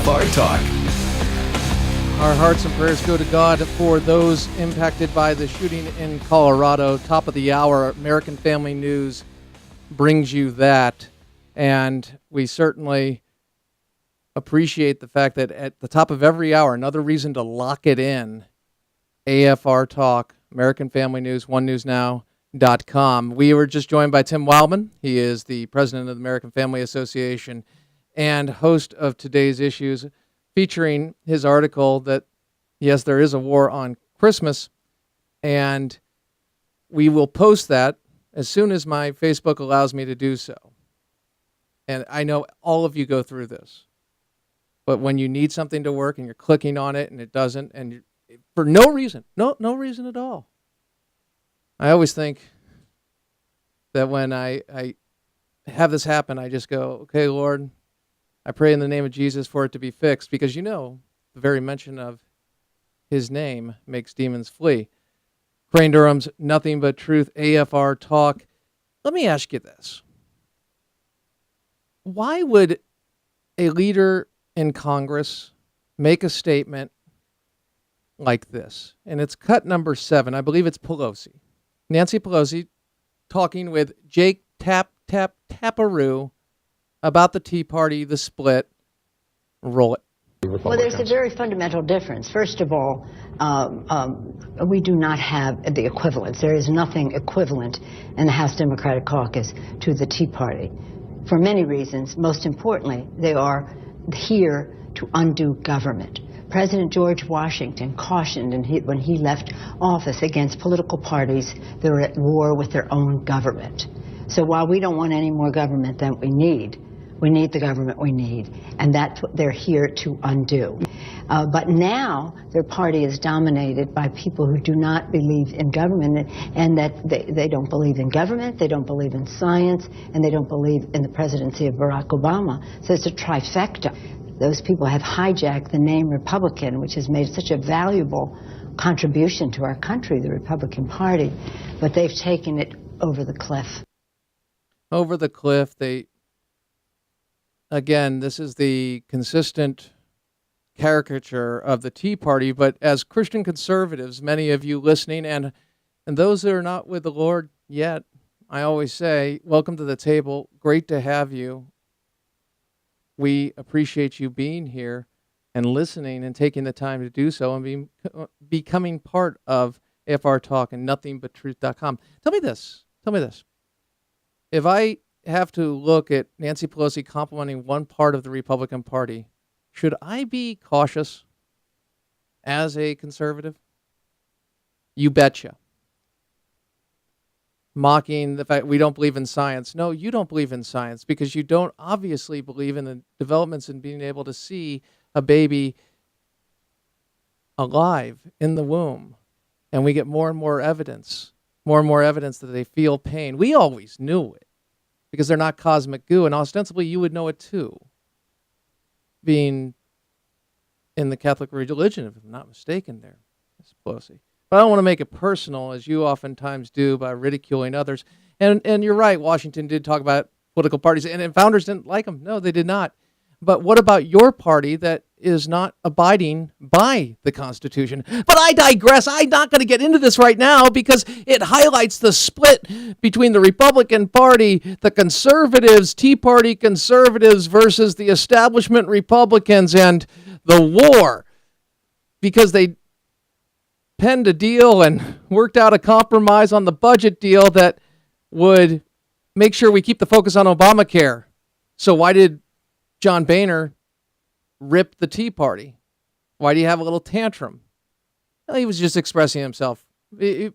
AFR Talk. Our hearts and prayers go to God for those impacted by the shooting in Colorado. Top of the hour, American Family News brings you that. And we certainly appreciate the fact that at the top of every hour, another reason to lock it in, AFR Talk, American Family News, onenewsnow.com. We were just joined by Tim Wildman. He is the president of the American Family Association and host of today's issues, featuring his article that, yes, there is a war on Christmas, and we will post that as soon as my Facebook allows me to do so. And I know all of you go through this, but when you need something to work and you're clicking on it and it doesn't, and for no reason, no reason at all. I always think that when I have this happen, I just go, okay, Lord, I pray in the name of Jesus for it to be fixed, because the very mention of his name makes demons flee. Crane Durham's Nothing But Truth, AFR Talk. Let me ask you this. Why would a leader in Congress make a statement like this? And it's cut number 7. I believe it's Pelosi. Nancy Pelosi talking with Jake Taparoo about the Tea Party, the split. Roll it. Well, there's a very fundamental difference. First of all, we do not have the equivalence. There is nothing equivalent in the House Democratic Caucus to the Tea Party for many reasons. Most importantly, they are here to undo government. President George Washington cautioned when he left office against political parties that are at war with their own government. So while we don't want any more government than we need the government we need, and that's what they're here to undo. But now their party is dominated by people who do not believe in government, and that they don't believe in government, they don't believe in science, and they don't believe in the presidency of Barack Obama. So it's a trifecta. Those people have hijacked the name Republican, which has made such a valuable contribution to our country, the Republican Party, but they've taken it over the cliff. Over the cliff. Again, this is the consistent caricature of the Tea Party, but as Christian conservatives, many of you listening, and those that are not with the Lord yet, I always say, welcome to the table. Great to have you. We appreciate you being here and listening and taking the time to do so and becoming part of AFR Talk and nothingbutTruth.com. Tell me this. If I have to look at Nancy Pelosi complimenting one part of the Republican Party, should I be cautious as a conservative? You betcha. Mocking the fact we don't believe in science. No, you don't believe in science because you don't obviously believe in the developments in being able to see a baby alive in the womb. And we get more and more evidence that they feel pain. We always knew it because they're not cosmic goo, and ostensibly you would know it too, being in the Catholic religion, if I'm not mistaken there, Ms. Pelosi. But I don't want to make it personal, as you oftentimes do, by ridiculing others. And you're right, Washington did talk about political parties, and founders didn't like them. No, they did not. But what about your party that is not abiding by the Constitution? But I digress. I'm not going to get into this right now because it highlights the split between the Republican Party, the conservatives, Tea Party conservatives versus the establishment Republicans, and the war, because they penned a deal and worked out a compromise on the budget deal that would make sure we keep the focus on Obamacare. So why did John Boehner rip the Tea Party? Why do you have a little tantrum? Well, he was just expressing himself. Maybe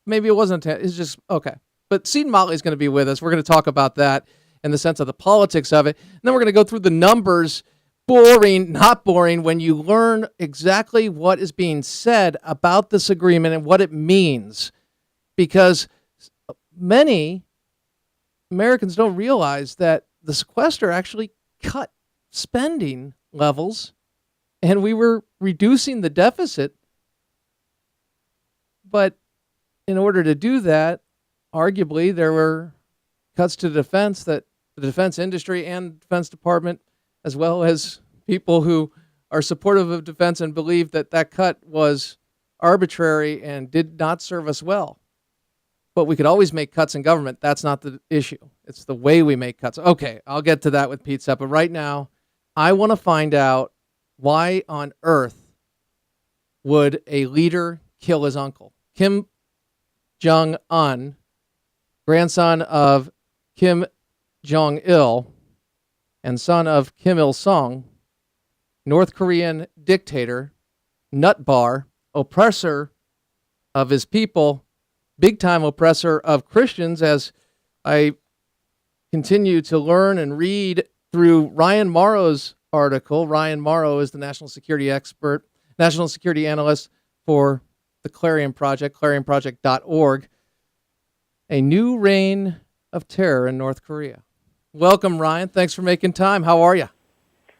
it wasn't it's just, okay. But Seton Motley is going to be with us. We're going to talk about that in the sense of the politics of it. And then we're going to go through the numbers. Boring, not boring, when you learn exactly what is being said about this agreement and what it means. Because many Americans don't realize that the sequester actually cut spending levels, and we were reducing the deficit. But in order to do that, arguably there were cuts to defense that the defense industry and Defense Department, as well as people who are supportive of defense and believe that that cut was arbitrary and did not serve us well. But we could always make cuts in government. That's not the issue. It's the way we make cuts. Okay, I'll get to that with pizza. But right now, I want to find out why on earth would a leader kill his uncle? Kim Jong-un, grandson of Kim Jong-il and son of Kim Il-sung, North Korean dictator, nutbar, oppressor of his people, big-time oppressor of Christians, as I continue to learn and read through Ryan Morrow's article. Ryan Morrow is the national security expert, national security analyst for the Clarion Project, clarionproject.org. A new reign of terror in North Korea. Welcome, Ryan. Thanks for making time. How are you?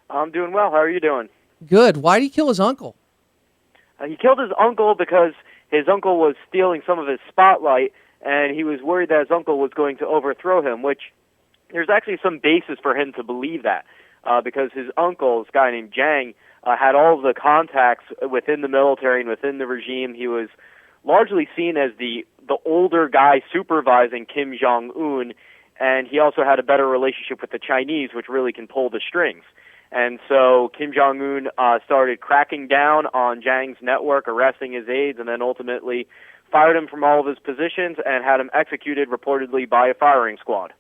I'm doing well. How are you doing? Good. Why did he kill his uncle? He killed his uncle because his uncle was stealing some of his spotlight, and he was worried that his uncle was going to overthrow him, which there's actually some basis for him to believe that, because his uncle, this guy named Jang, had all of the contacts within the military and within the regime. He was largely seen as the older guy supervising Kim Jong-un, and he also had a better relationship with the Chinese, which really can pull the strings. And so Kim Jong-un started cracking down on Jang's network, arresting his aides, and then ultimately fired him from all of his positions and had him executed reportedly by a firing squad.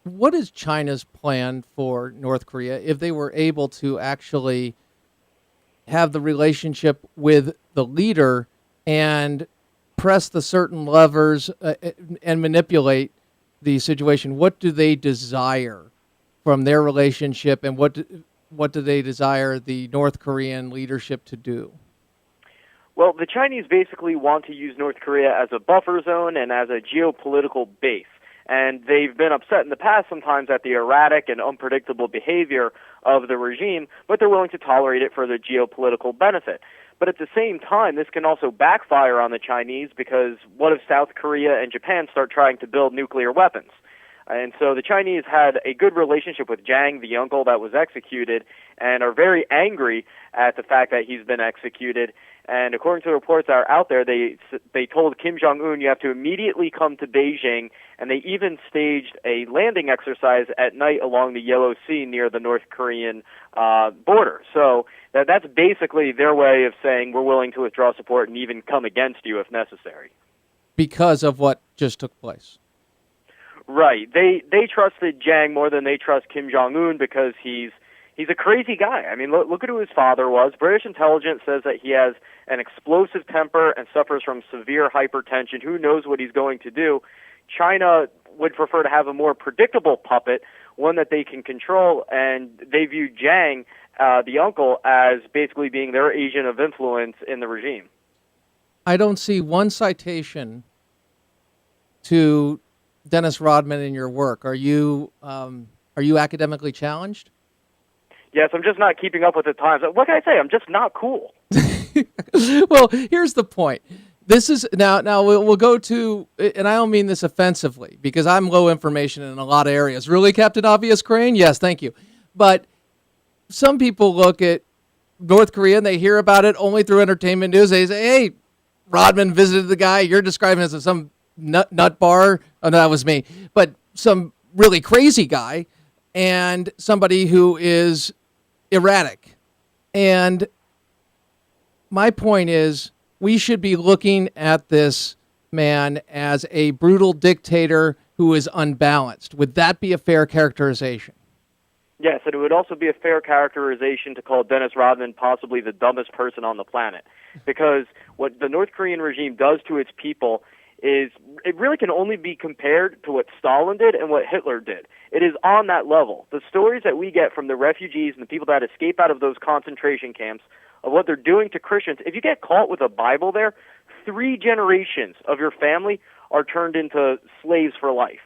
What is China's plan for North Korea if they were able to actually have the relationship with the leader and press the certain levers and manipulate the situation? What do they desire from their relationship, and what do they desire the North Korean leadership to do? Well, the Chinese basically want to use North Korea as a buffer zone and as a geopolitical base. And they've been upset in the past sometimes at the erratic and unpredictable behavior of the regime, but they're willing to tolerate it for the geopolitical benefit. But at the same time, this can also backfire on the Chinese, because what if South Korea and Japan start trying to build nuclear weapons? And so the Chinese had a good relationship with Jang, the uncle that was executed, and are very angry at the fact that he's been executed. And according to reports that are out there, they told Kim Jong-un, you have to immediately come to Beijing, and they even staged a landing exercise at night along the Yellow Sea near the North Korean border. So that's basically their way of saying we're willing to withdraw support and even come against you if necessary. Because of what just took place. Right. They trusted Jang more than they trust Kim Jong-un, because he's a crazy guy. I mean, look at who his father was. British intelligence says that he has an explosive temper and suffers from severe hypertension. Who knows what he's going to do? China would prefer to have a more predictable puppet, one that they can control, and they view Jang, the uncle, as basically being their agent of influence in the regime. I don't see one citation to Dennis Rodman in your work. Are you academically challenged? Yes, I'm just not keeping up with the times. What can I say? I'm just not cool. Well, here's the point. This is now we'll go to, and I don't mean this offensively, because I'm low information in a lot of areas. Really, Captain Obvious Crane? Yes, thank you. But some people look at North Korea and they hear about it only through entertainment news. They say, hey, Rodman visited the guy you're describing as some nut bar. Oh, no, that was me. But some really crazy guy, and somebody who is erratic. And my point is, we should be looking at this man as a brutal dictator who is unbalanced. Would that be a fair characterization? Yes, and it would also be a fair characterization to call Dennis Rodman possibly the dumbest person on the planet. Because what the North Korean regime does to its people is, it really can only be compared to what Stalin did and what Hitler did. It is on that level. The stories that we get from the refugees and the people that escape out of those concentration camps of what they're doing to Christians, if you get caught with a Bible there, 3 generations of your family are turned into slaves for life.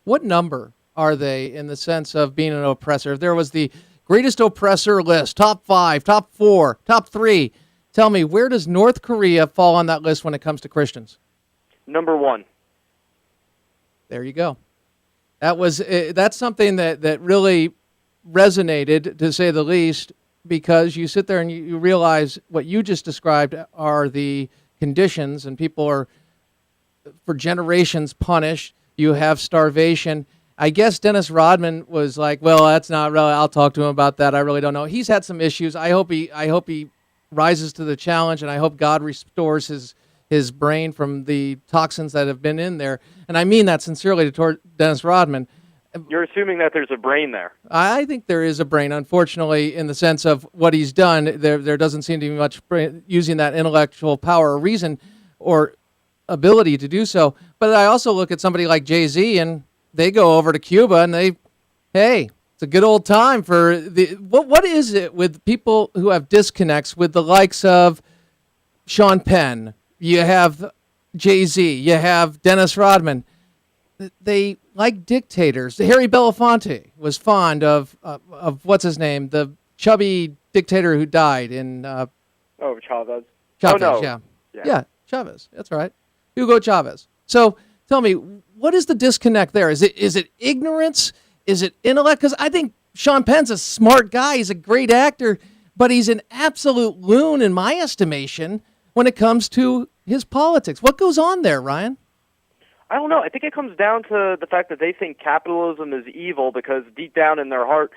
What number are they in the sense of being an oppressor? If there was the greatest oppressor list, top 5, top 4, top 3, tell me, where does North Korea fall on that list when it comes to Christians? Number 1. There you go. That's something that really resonated, to say the least, because you sit there and you realize what you just described are the conditions, and people are for generations punished. You have starvation. I guess Dennis Rodman was like, well, that's not really, I'll talk to him about that. I really don't know. He's had some issues. I hope he rises to the challenge, and I hope God restores his brain from the toxins that have been in there. And I mean that sincerely to Dennis Rodman. You're assuming that there's a brain there. I think there is a brain, unfortunately, in the sense of what he's done. There doesn't seem to be much brain, using that intellectual power or reason or ability to do so. But I also look at somebody like Jay-Z, and they go over to Cuba, and hey, it's a good old time for the. What is it with people who have disconnects with the likes of Sean Penn? You have Jay-Z, you have Dennis Rodman. They like dictators. Harry Belafonte was fond of what's his name, the chubby dictator who died in. Chavez. Chavez, oh, no. Yeah, Chavez. That's right, Hugo Chavez. So tell me, what is the disconnect there? Is it ignorance? Is it intellect? Because I think Sean Penn's a smart guy. He's a great actor, but he's an absolute loon in my estimation when it comes to his politics. What goes on there, Ryan? I don't know. I think it comes down to the fact that they think capitalism is evil because deep down in their heart,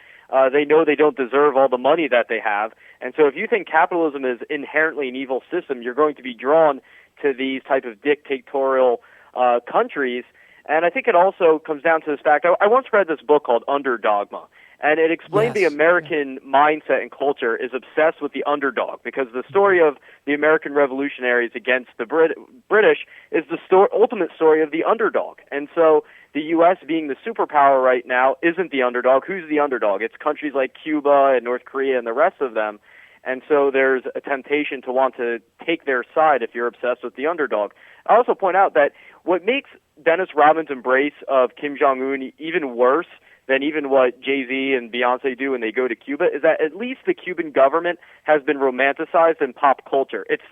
they know they don't deserve all the money that they have. And so if you think capitalism is inherently an evil system, you're going to be drawn to these type of dictatorial countries. And I think it also comes down to this fact. I once read this book called Underdogma, and it explained the American mindset and culture is obsessed with the underdog, because the story of the American revolutionaries against the British is the ultimate story of the underdog. And so the U.S. being the superpower right now isn't the underdog. Who's the underdog? It's countries like Cuba and North Korea and the rest of them. And so there's a temptation to want to take their side if you're obsessed with the underdog. I also point out that what makes Dennis Rodman's embrace of Kim Jong-un even worse than even what Jay-Z and Beyonce do when they go to Cuba is that at least the Cuban government has been romanticized in pop culture. It's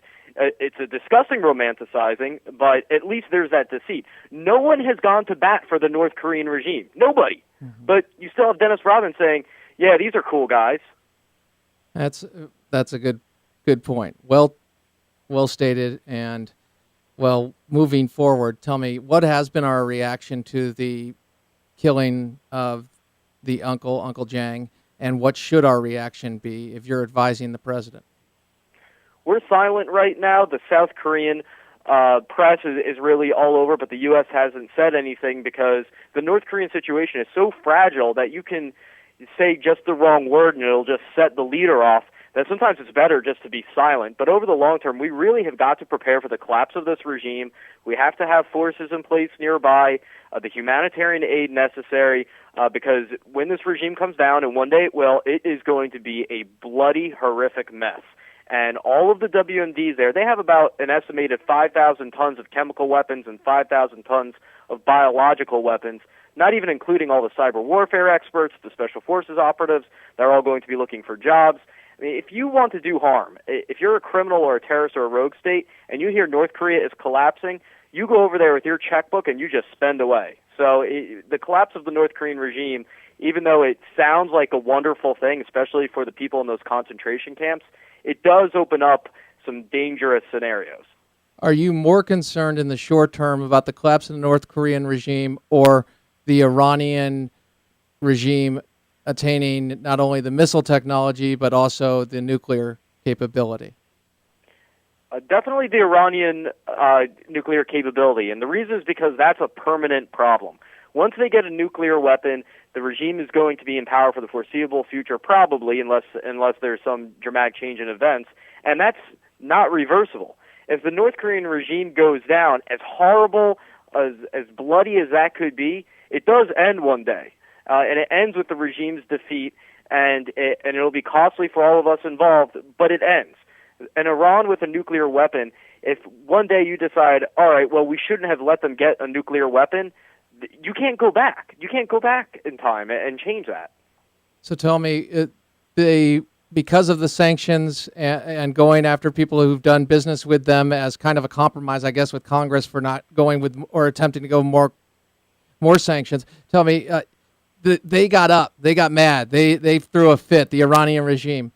a disgusting romanticizing, but at least there's that deceit. No one has gone to bat for the North Korean regime. Nobody. Mm-hmm. But you still have Dennis Rodman saying, yeah, these are cool guys. That's a good point. Well stated. And well, moving forward, tell me, what has been our reaction to the killing of the Uncle Jang, and what should our reaction be if you're advising the president? We're silent right now. The South Korean press is really all over, but the U.S. hasn't said anything because the North Korean situation is so fragile that you can say just the wrong word and it'll just set the leader off, that sometimes it's better just to be silent. But over the long term, we really have got to prepare for the collapse of this regime. We have to have forces in place nearby, the humanitarian aid necessary, because when this regime comes down, and one day it will, it is going to be a bloody, horrific mess. And all of the WMDs there, they have about an estimated 5,000 tons of chemical weapons and 5,000 tons of biological weapons, not even including all the cyber warfare experts, the special forces operatives. They're all going to be looking for jobs. I mean, if you want to do harm, if you're a criminal or a terrorist or a rogue state, and you hear North Korea is collapsing, you go over there with your checkbook and you just spend away. So the collapse of the North Korean regime, even though it sounds like a wonderful thing, especially for the people in those concentration camps, it does open up some dangerous scenarios. Are you more concerned in the short term about the collapse of the North Korean regime or the Iranian regime attaining not only the missile technology but also the nuclear capability? Definitely the Iranian nuclear capability, and the reason is because that's a permanent problem. Once they get a nuclear weapon, the regime is going to be in power for the foreseeable future, probably, unless there's some dramatic change in events, and that's not reversible. If the North Korean regime goes down, as horrible, as bloody as that could be, it does end one day, and it ends with the regime's defeat, and it'll be costly for all of us involved, but it ends. And Iran with a nuclear weapon, if one day you decide, all right, well, we shouldn't have let them get a nuclear weapon, you can't go back. You can't go back in time and change that. So tell me, because of the sanctions and going after people who've done business with them as kind of a compromise, I guess, with Congress for not going with or attempting to go more sanctions, tell me, they got up. They got mad. They threw a fit, the Iranian regime.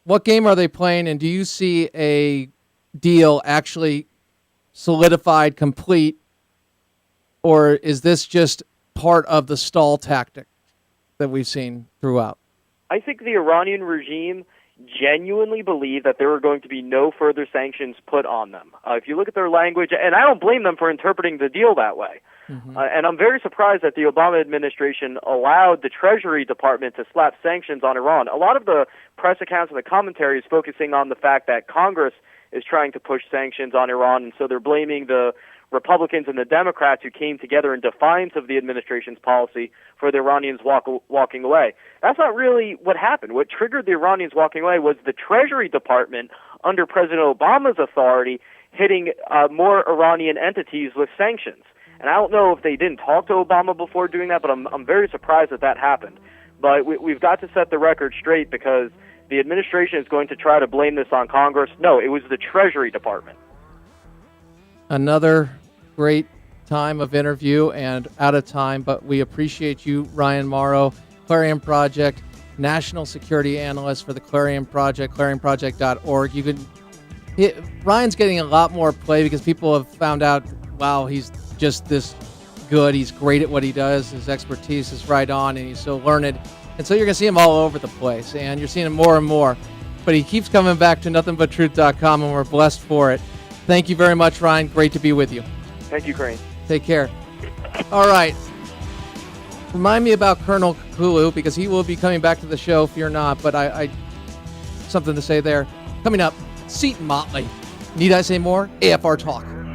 What game are they playing, and do you see a deal actually solidified, complete, or is this just part of the stall tactic that we've seen throughout? I think the Iranian regime genuinely believe that there are going to be no further sanctions put on them. If you look at their language, and I don't blame them for interpreting the deal that way, and I'm very surprised that the Obama administration allowed the Treasury Department to slap sanctions on Iran. A lot of the press accounts and the commentary is focusing on the fact that Congress is trying to push sanctions on Iran, and so they're blaming the Republicans and the Democrats who came together in defiance of the administration's policy for the Iranians walking away. That's not really what happened. What triggered the Iranians walking away was the Treasury Department, under President Obama's authority, hitting more Iranian entities with sanctions. And I don't know if they didn't talk to Obama before doing that, but I'm very surprised that happened. But we've got to set the record straight, because the administration is going to try to blame this on Congress. No, it was the Treasury Department. Another great time of interview and out of time, but we appreciate you, Ryan Morrow, Clarion Project, National Security Analyst for the Clarion Project, clarionproject.org. Ryan's getting a lot more play because people have found out, wow, he's just this good. He's great at what he does. His expertise is right on, and he's so learned. And so you're going to see him all over the place, and you're seeing him more and more. But he keeps coming back to nothingbutTruth.com, and we're blessed for it. Thank you very much, Ryan. Great to be with you. Thank you, Crane. Take care. All right. Remind me about Colonel Kulu, because he will be coming back to the show, fear not. But I something to say there. Coming up, Seton Motley. Need I say more? AFR Talk.